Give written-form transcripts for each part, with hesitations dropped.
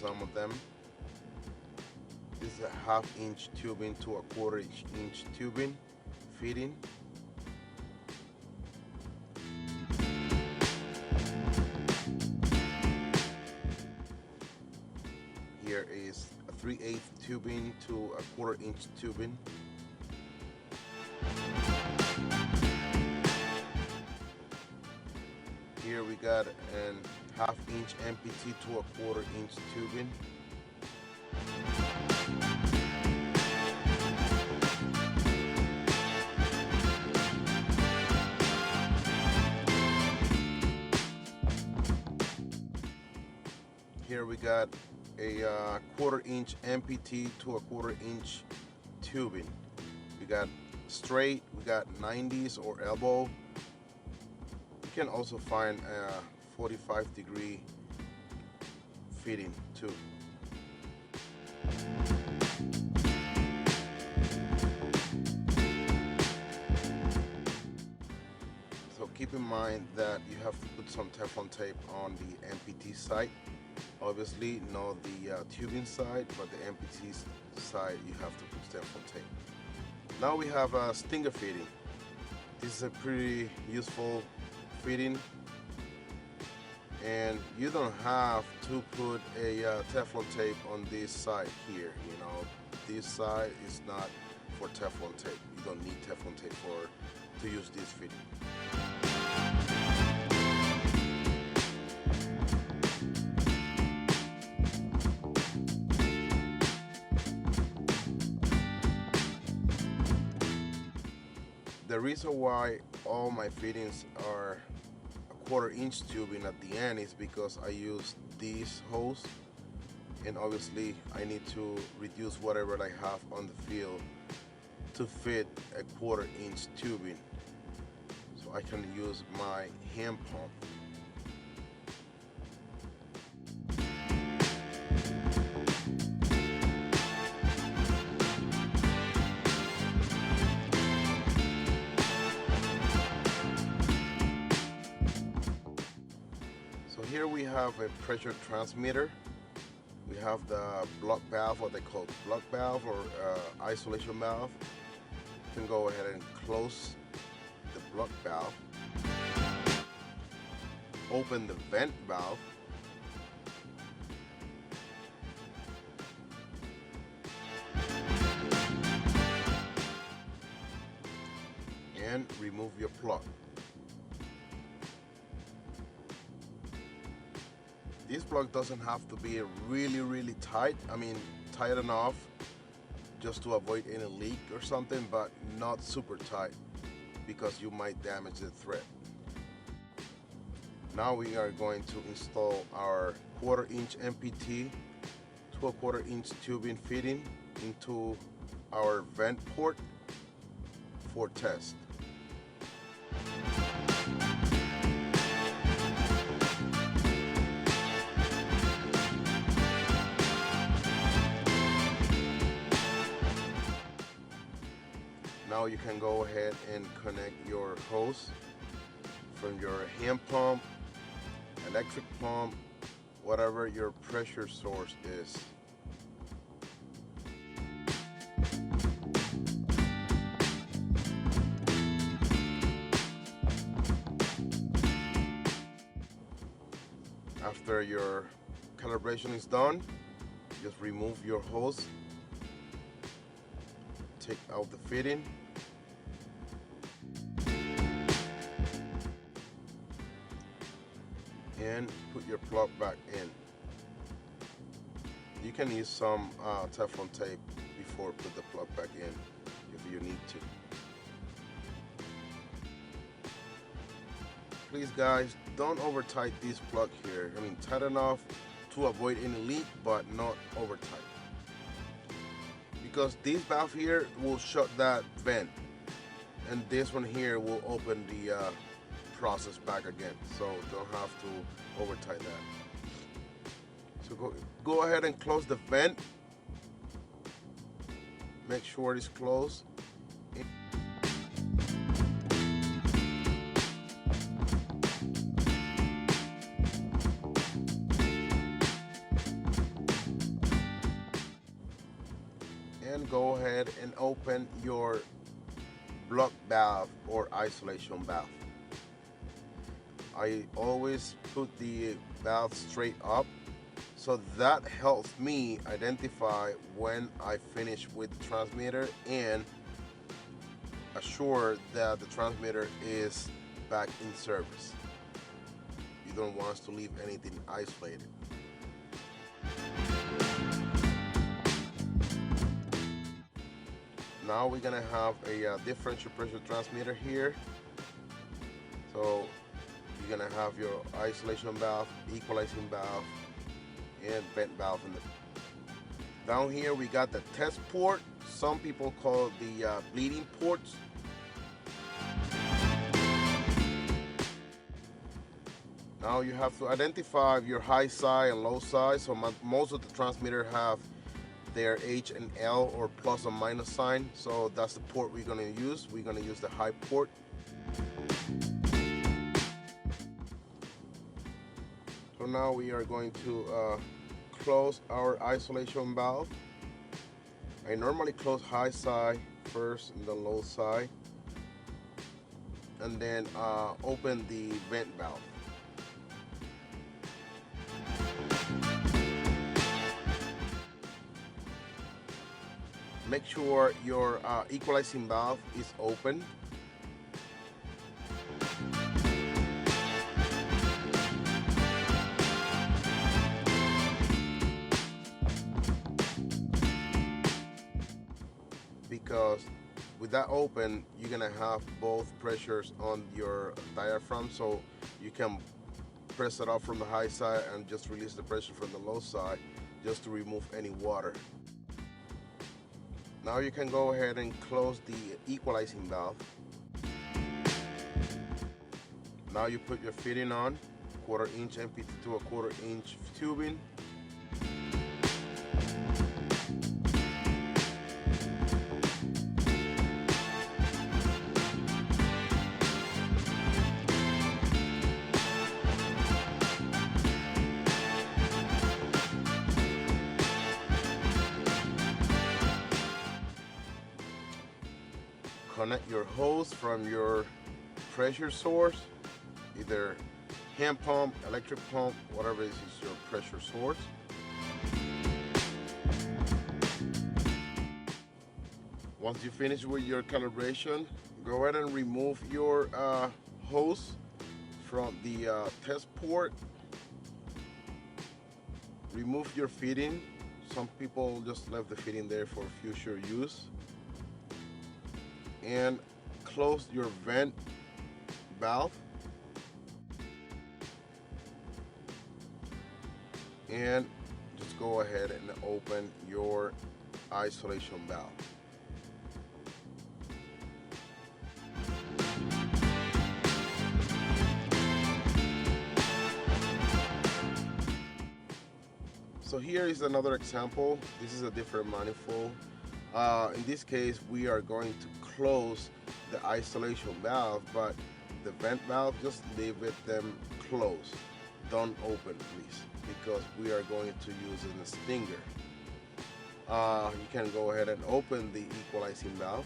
some of them. This is a 1/2 inch tubing to a 1/4 inch tubing fitting. Here is a 3/8 tubing to a 1/4 inch tubing. Here we got an 1/2 inch MPT to a 1/4 inch tubing. Here we got a 1/4 inch MPT to a 1/4 inch tubing. We got straight, we got 90s or elbow. You can also find a 45-degree fitting too. So keep in mind that you have to put some Teflon tape on the MPT side. Obviously not the tubing side, but the MPT side you have to put Teflon tape. Now we have a stinger fitting. This is a pretty useful fitting, and you don't have to put a Teflon tape on this side here. You know, this side is not for Teflon tape. You don't need Teflon tape to use this fitting. The reason why all my fittings are a 1/4 inch tubing at the end is because I use these hose, and obviously I need to reduce whatever I have on the field to fit a 1/4 inch tubing, so I can use my hand pump. Here we have a pressure transmitter. We have the block valve, what they call block valve or isolation valve. You can go ahead and close the block valve. Open the vent valve. And remove your plug. This plug doesn't have to be really tight. I mean, tight enough just to avoid any leak or something, but not super tight because you might damage the thread. Now we are going to install our 1/4 inch MPT to a 1/4 inch tubing fitting into our vent port for test. Now you can go ahead and connect your hose from your hand pump, electric pump, whatever your pressure source is. After your calibration is done, just remove your hose, take out the fitting, and put your plug back in. You can use some Teflon tape before put the plug back in if you need to. Please guys, don't over tight this plug here. I mean, tight enough to avoid any leak, but not over tight. Because this valve here will shut that vent, and this one here will open the process back again, so don't have to over tight that. So go ahead and close the vent. Make sure it's closed. and go ahead and open your block valve or isolation valve. I always put the valve straight up, so that helps me identify when I finish with the transmitter and assure that the transmitter is back in service. You don't want us to leave anything isolated. Now we're gonna have a differential pressure transmitter here. So you're gonna have your isolation valve, equalizing valve, and vent valve in the down here. We got the test port. Some people call it the bleeding ports. Now you have to identify your high side and low side. So most of the transmitter have their H and L or plus or minus sign. So that's the port we're gonna use. We're gonna use the high port. So now we are going to close our isolation valve. I normally close high side first and then low side, and then open the vent valve. Make sure your equalizing valve is open. Because with that open, you're gonna have both pressures on your diaphragm, so you can press it up from the high side and just release the pressure from the low side just to remove any water. Now you can go ahead and close the equalizing valve. Now you put your fitting on, 1/4 inch MPT to a 1/4 inch tubing. Connect your hose from your pressure source, either hand pump, electric pump, whatever is your pressure source. Once you finish with your calibration, go ahead and remove your hose from the test port. Remove your fitting. Some people just left the fitting there for future use. And close your vent valve, and just go ahead and open your isolation valve. So here is another example. This is a different manifold. In this case, we are going to close the isolation valve, but the vent valve, just leave them closed. Don't open, please, because we are going to use a stinger. You can go ahead and open the equalizing valve.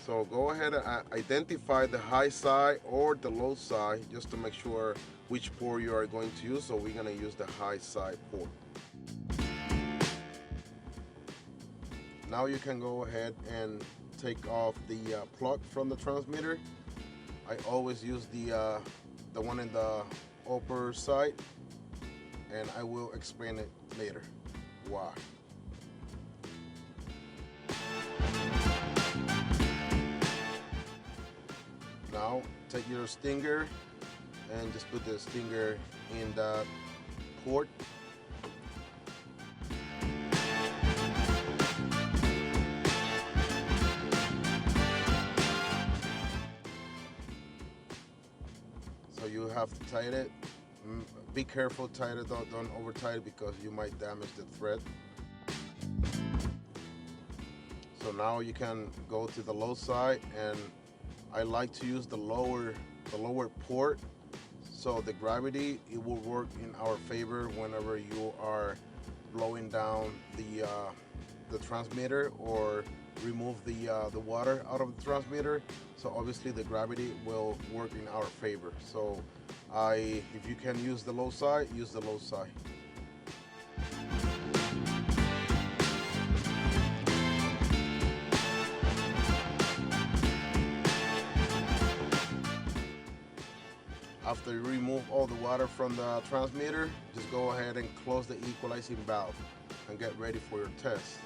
So go ahead and identify the high side or the low side just to make sure which port you are going to use. So we're going to use the high side port. Now you can go ahead and take off the plug from the transmitter. I always use the one in the upper side, and I will explain it later why. Now take your stinger and just put the stinger in that port. So you have to tighten it. Be careful, tighten it, don't over tighten it because you might damage the thread. So now you can go to the low side, and I like to use the lower port So the gravity, it will work in our favor whenever you are blowing down the transmitter or remove the water out of the transmitter. So obviously the gravity will work in our favor. So if you can use the low side, use the low side. After you remove all the water from the transmitter, just go ahead and close the equalizing valve and get ready for your test.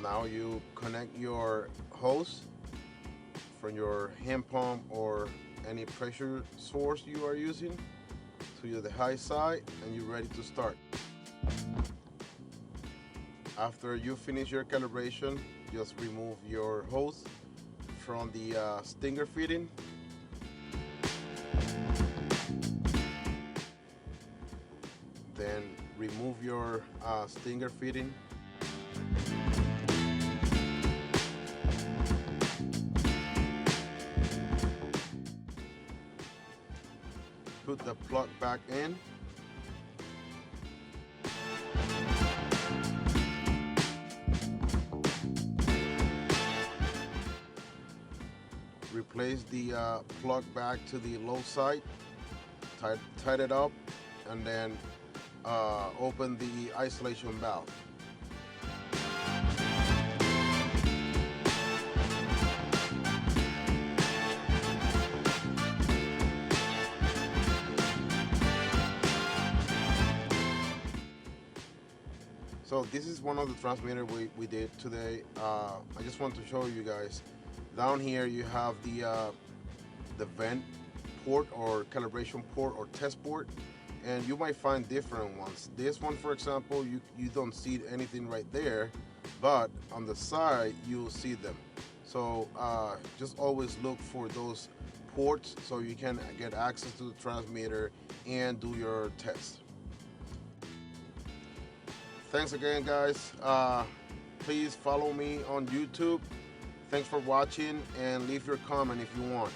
Now you connect your hose from your hand pump or any pressure source you are using to the high side, and you're ready to start. After you finish your calibration, just remove your hose from the stinger fitting. Then remove your stinger fitting. Put the plug back in. Replace the plug back to the low side, tight it up, and then open the isolation valve. So this is one of the transmitters we did today. I just want to show you guys. Down here you have the vent port or calibration port or test port, and you might find different ones. This one, for example, you don't see anything right there, but on the side you'll see them. So just always look for those ports so you can get access to the transmitter and do your test. Thanks again, guys. Please follow me on YouTube. Thanks for watching, and leave your comment if you want.